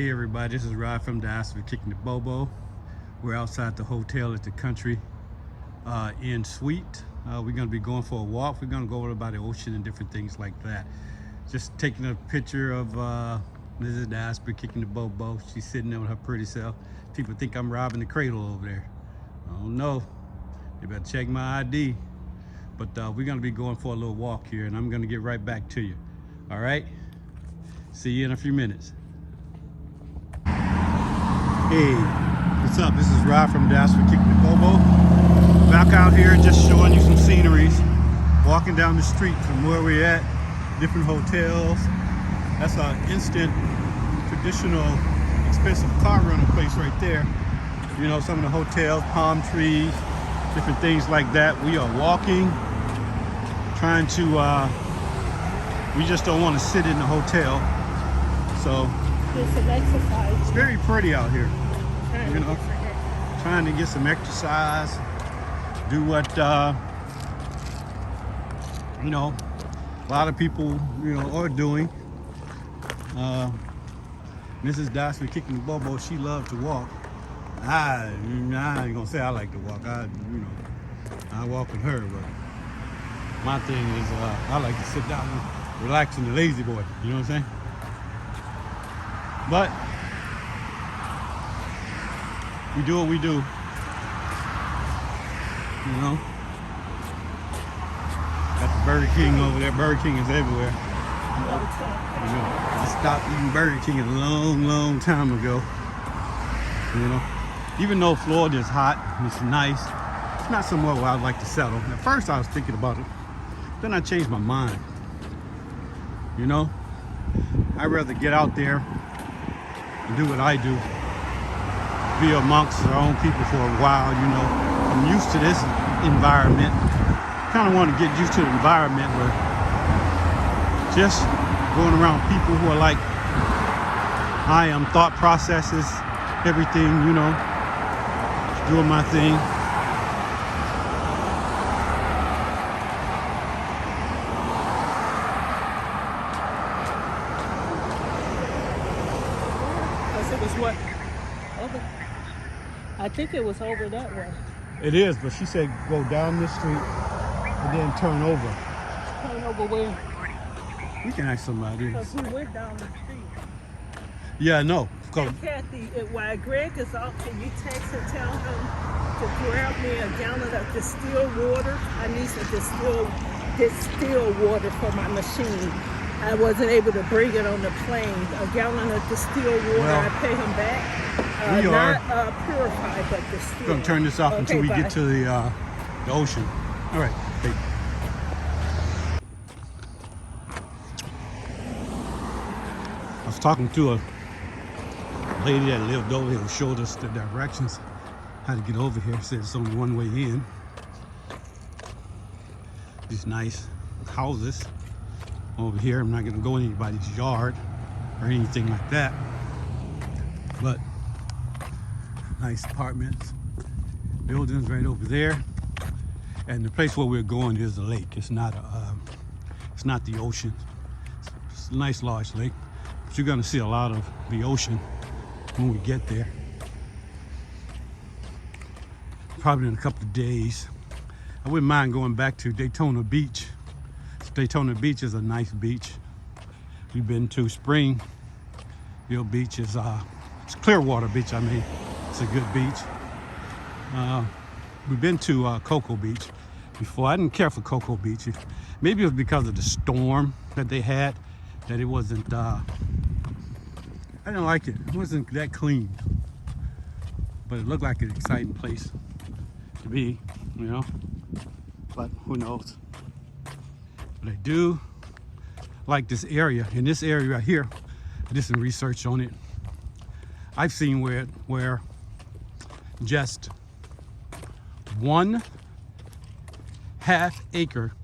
Hey everybody, this is Rod from DIASPORA kicking the bobo. We're outside the hotel at the Country Inn Suite. We're going to be going for a walk. We're going to go over by the ocean and different things like that. Just taking a picture of Mrs. DIASPORA kicking the bobo. She's sitting there with her pretty self. People think I'm robbing the cradle over there. I don't know. They better check my ID. But we're going to be going for a little walk here, and I'm going to get right back to you. All right? See you in a few minutes. Hey, what's up? This is Rod from DIASPORA kicking the bobo. Back out here just showing you some sceneries. Walking down the street from where we're at, different hotels. That's our instant, traditional, expensive car rental place right there. You know, some of the hotels, palm trees, different things like that. We are walking, trying to, we just don't want to sit in the hotel. So, it's an exercise. It's very pretty out here. You know, trying to get some exercise, do what you know, a lot of people, you know, are doing. Mrs. DIASPORA kicking the bobo, she loves to walk. I ain't gonna say I like to walk. I walk with her, but my thing is I like to sit down and relax in the lazy boy. You know what I'm saying? But we do what we do. You know? Got the Burger King over there. Burger King is everywhere. You know, I stopped eating Burger King a long time ago. You know? Even though Florida is hot and it's nice, it's not somewhere where I'd like to settle. At first I was thinking about it. Then I changed my mind. You know? I'd rather get out there and do what I do. Be amongst our own people for a while, you know. I'm used to this environment. Kind of want to get used to the environment where just going around people who are like I am, thought processes, everything, you know, doing my thing. It was what? Over. I think it was over that way. It is, but she said go down this street and then turn over. Turn over where? We can ask somebody. Because we went down the street. Yeah, I know. Hey, Kathy, while Greg is off, can you text and tell him to grab me a gallon of distilled water? I need some distilled water for my machine. I wasn't able to bring it on the plane. A gallon of distilled water, well, I pay him back. We are not purified, but distilled. Going to turn this off until we get to the ocean. All right. Hey. I was talking to a lady that lived over here who showed us the directions, how to get over here. Said it's only one way in. These nice houses over here. I'm not going to go in anybody's yard or anything like that, but nice apartments, buildings right over there, and the place where we're going is a lake. It's not the ocean. It's a nice large lake, but you're going to see a lot of the ocean when we get there. Probably in a couple of days. I wouldn't mind going back to Daytona Beach. Daytona Beach is a nice beach. We've been to Springville Beach. It's Clearwater Beach, I mean. It's a good beach. We've been to Cocoa Beach before. I didn't care for Cocoa Beach. Maybe it was because of the storm that they had, that it wasn't, I didn't like it. It wasn't that clean. But it looked like an exciting place to be, you know. But who knows? But I do like this area. In this area right here, I did some research on it. I've seen where just 1/2 acre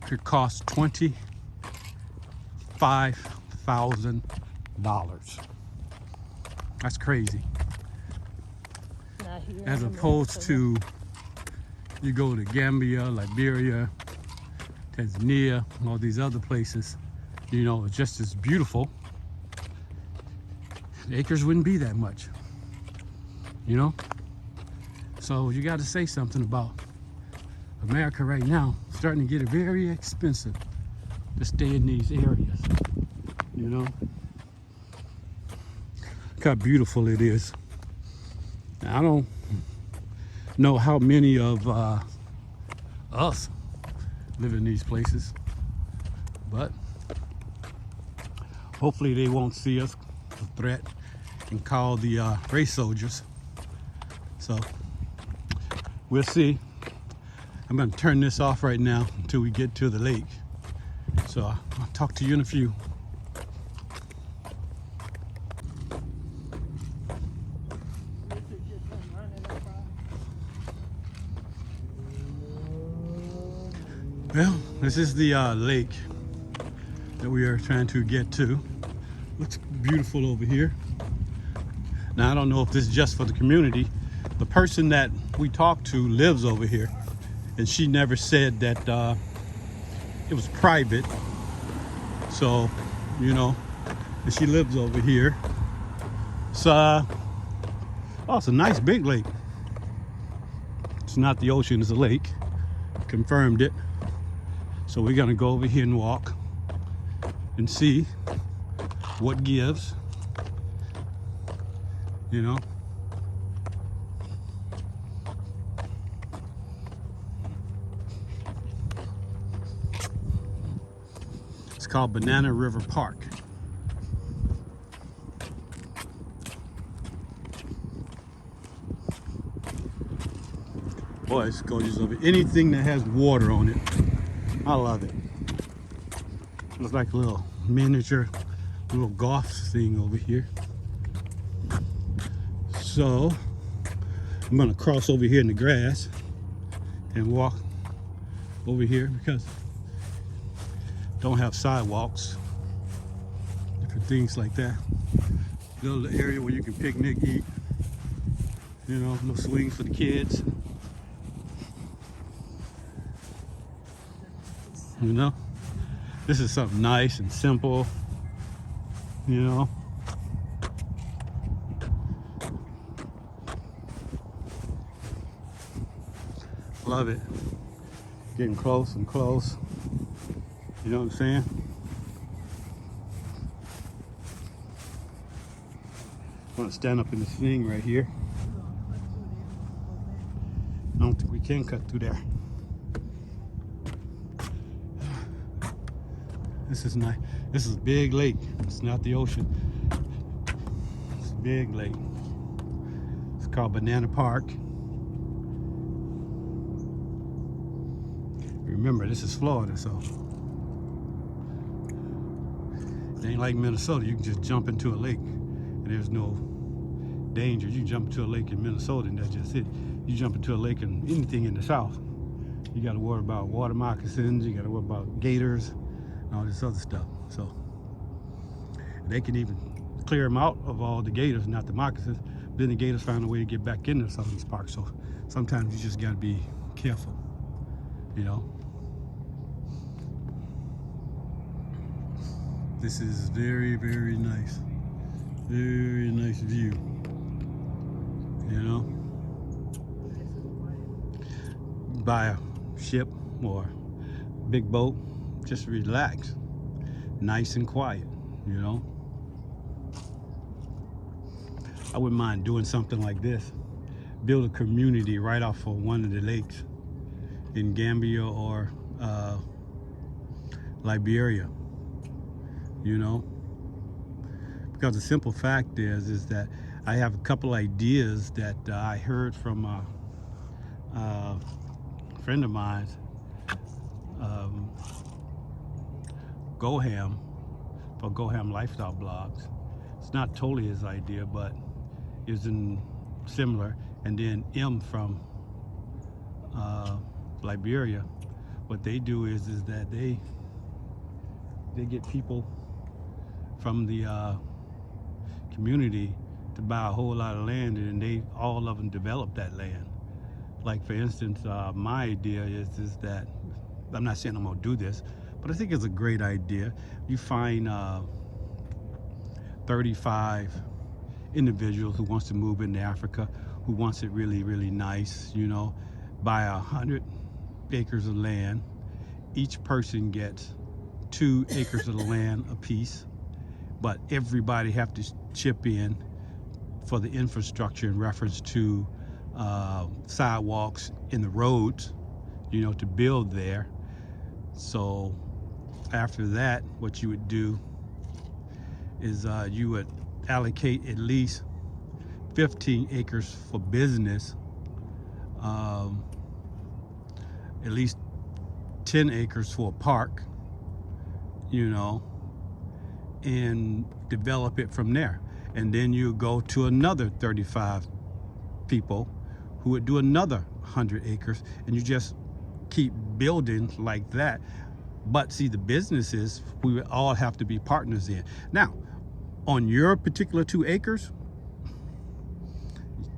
could cost $25,000. That's crazy. As opposed to you go to Gambia, Liberia, Tanzania, all these other places, you know, it's just as beautiful. acres wouldn't be that much, you know? So you got to say something about America right now, starting to get it very expensive to stay in these areas, you know? Look how beautiful it is. I don't know how many of us live in these places, but hopefully they won't see us as a threat and call the race soldiers. So we'll see. I'm going to turn this off right now until we get to the lake. So I'll talk to you in a few. Well, this is the lake that we are trying to get to. Looks beautiful over here. Now, I don't know if this is just for the community. The person that we talked to lives over here, and she never said that it was private. So, you know, and she lives over here. So, oh, it's a nice big lake. It's not the ocean, it's a lake. Confirmed it. So we're gonna go over here and walk and see what gives, you know. It's called Banana River Park. Boy, it's gorgeous over here. Anything that has water on it, I love it. Looks like a little miniature, little golf thing over here. So I'm gonna cross over here in the grass and walk over here because don't have sidewalks, different things like that. Little area where you can picnic, eat, you know, little swings for the kids. You know, this is something nice and simple, you know. Love it. Getting close and close. You know what I'm saying? I'm gonna stand up in this thing right here. I don't think we can cut through there. This is nice. This is a big lake. It's not the ocean. It's a big lake. It's called Banana Park. Remember, this is Florida, so it ain't like Minnesota. You can just jump into a lake and there's no danger. You jump into a lake in Minnesota and that's just it. You jump into a lake in anything in the South, you got to worry about water moccasins. You got to worry about gators. All this other stuff. So they can even clear them out of all the gators, not the moccasins. Then the gators find a way to get back into some of these parks. So sometimes you just got to be careful, you know. This is very, very nice. Very nice view, you know. Buy a ship or big boat. Just relax, nice and quiet, you know. I wouldn't mind doing something like this. Build a community right off of one of the lakes in Gambia or Liberia, you know. Because the simple fact is that I have a couple ideas that I heard from a friend of mine, Goham, for Goham Lifestyle Blogs. It's not totally his idea, but is in similar. And then M from Liberia, what they do is that they get people from the community to buy a whole lot of land, and they all of them develop that land. Like for instance, my idea is that, I'm not saying I'm gonna do this, but I think it's a great idea. You find 35 individuals who wants to move into Africa, who wants it really, really nice, you know, buy 100 acres of land. Each person gets 2 acres of the land apiece, but everybody have to chip in for the infrastructure in reference to sidewalks in the roads, you know, to build there. So after that, what you would do is you would allocate at least 15 acres for business, at least 10 acres for a park, you know, and develop it from there. And then you go to another 35 people who would do another 100 acres, and you just keep building like that. But see, the businesses, we would all have to be partners in. Now, on your particular 2 acres,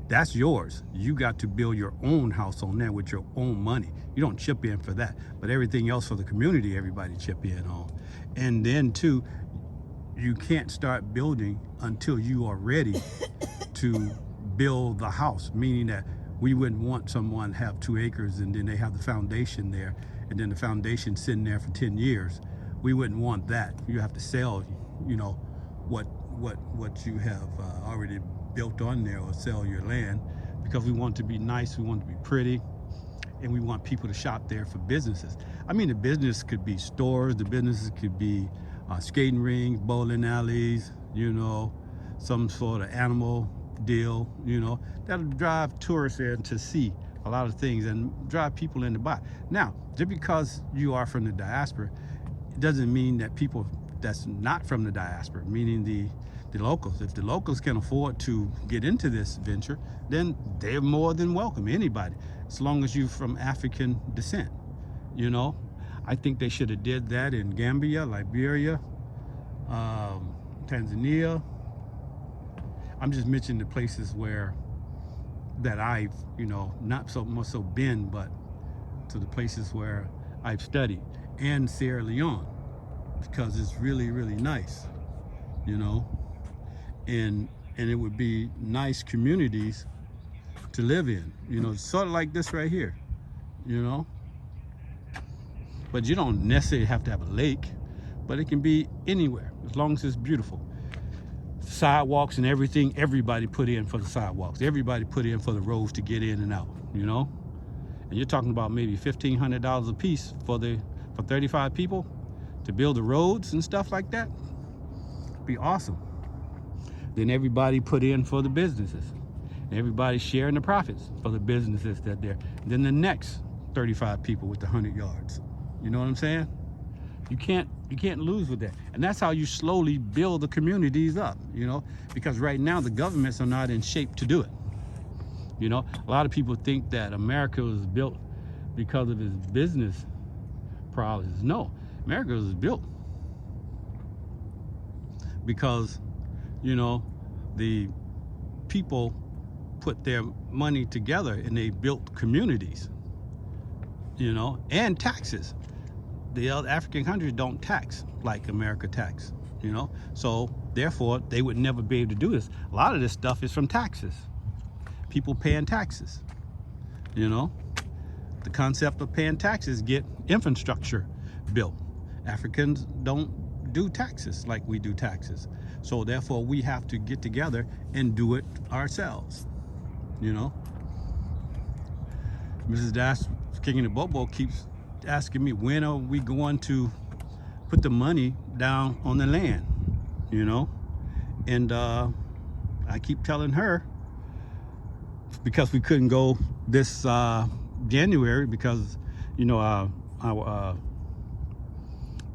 that's yours. You got to build your own house on that with your own money. You don't chip in for that, but everything else for the community, everybody chip in on. And then too, you can't start building until you are ready to build the house, meaning that we wouldn't want someone to have 2 acres and then they have the foundation there, and then the foundation sitting there for 10 years. We wouldn't want that. You have to sell, you know, what you have already built on there, or sell your land, because we want it to be nice, we want it to be pretty, and we want people to shop there for businesses. I mean, the business could be stores, the businesses could be skating rings, bowling alleys, you know, some sort of animal deal, you know, that'll drive tourists in to see a lot of things and drive people in to buy. Now, just because you are from the diaspora, it doesn't mean that people that's not from the diaspora, meaning the locals, if the locals can afford to get into this venture, then they're more than welcome, anybody, as long as you're from African descent, you know. I think they should have did that in Gambia, Liberia, Tanzania. I'm just mentioning the places where that I've, you know, not so much so been, but to the places where I've studied, and Sierra Leone, because it's really, really nice, you know, and it would be nice communities to live in, you know, sort of like this right here, you know. But you don't necessarily have to have a lake, but it can be anywhere as long as it's beautiful. Sidewalks and everything, everybody put in for the sidewalks. Everybody put in for the roads to get in and out, you know. And you're talking about maybe $1,500 a piece for 35 people to build the roads and stuff like that. Be awesome. Then everybody put in for the businesses. Everybody sharing the profits for the businesses that they're. Then the next 35 people with the 100 yards. You know what I'm saying? You can't lose with that. And that's how you slowly build the communities up, you know, because right now the governments are not in shape to do it. You know, a lot of people think that America was built because of its business problems. No, America was built because, you know, the people put their money together and they built communities, you know, and taxes. The other African countries don't tax like America tax, you know, so therefore they would never be able to do this. A lot of this stuff is from taxes, people paying taxes, you know. The concept of paying taxes get infrastructure built. Africans don't do taxes like we do taxes, so therefore we have to get together and do it ourselves, you know. Mrs. Dash, King of the Bobo, keeps asking me, when are we going to put the money down on the land, you know. And I keep telling her, because we couldn't go this January because, you know, our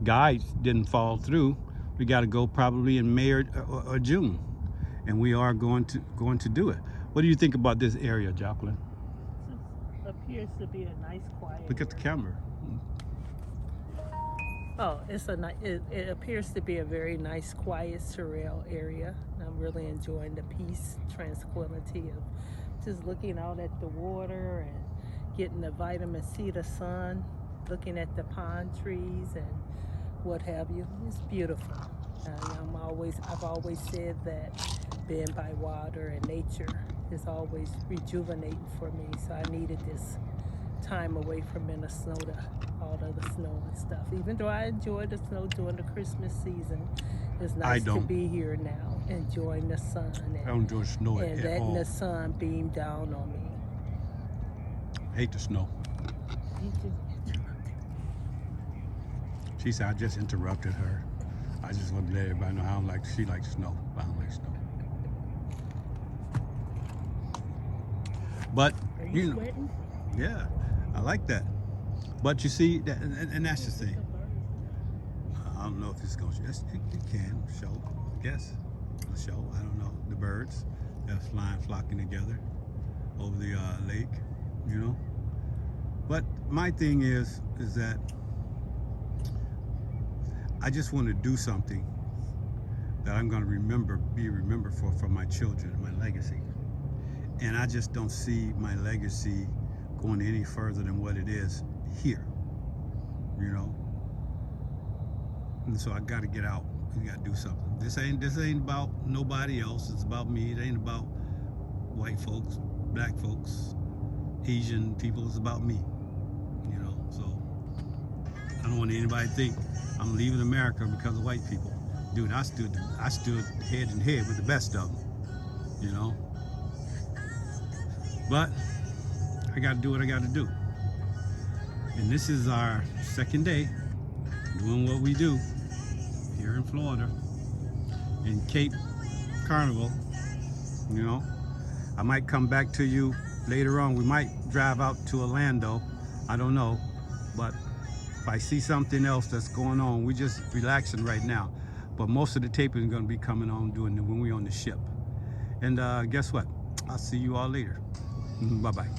guides didn't fall through. We got to go probably in May or June, and we are going to do it. What do you think about this area, Jacqueline? It appears to be a nice, quiet. Look at the camera. Oh, it appears to be a very nice, quiet, surreal area. I'm really enjoying the peace, tranquility of just looking out at the water and getting the vitamin C, the sun, looking at the pine trees and what have you. It's beautiful. I've always said that being by water and nature is always rejuvenating for me. So I needed this time away from Minnesota, all of the snow and stuff. Even though I enjoy the snow during the Christmas season, it's nice to be here now, enjoying the sun I don't enjoy snow and at letting all. the sun beam down on me. I hate the snow. She said I just interrupted her. I just want to let everybody know I don't like. She likes snow. I don't like snow. But Are you sweating? Yeah, I like that. But you see, that, and that's the thing. I don't know if it's going to. It can show, I guess. A show. I don't know. The birds that's flying, flocking together over the lake, you know. But my thing is that I just want to do something that I'm going to be remembered for my children, my legacy. And I just don't see my legacy going any further than what it is here, you know. And so I got to get out. I got to do something. This ain't about nobody else. It's about me. It ain't about white folks, black folks, Asian people. It's about me, you know. So I don't want anybody to think I'm leaving America because of white people. Dude, I stood head and head with the best of them, you know. But I got to do what I got to do. And this is our second day doing what we do here in Florida, in Cape Canaveral, you know. I might come back to you later on. We might drive out to Orlando. I don't know. But if I see something else that's going on, we're just relaxing right now. But most of the taping is going to be coming on when we're on the ship. And guess what? I'll see you all later. Bye-bye.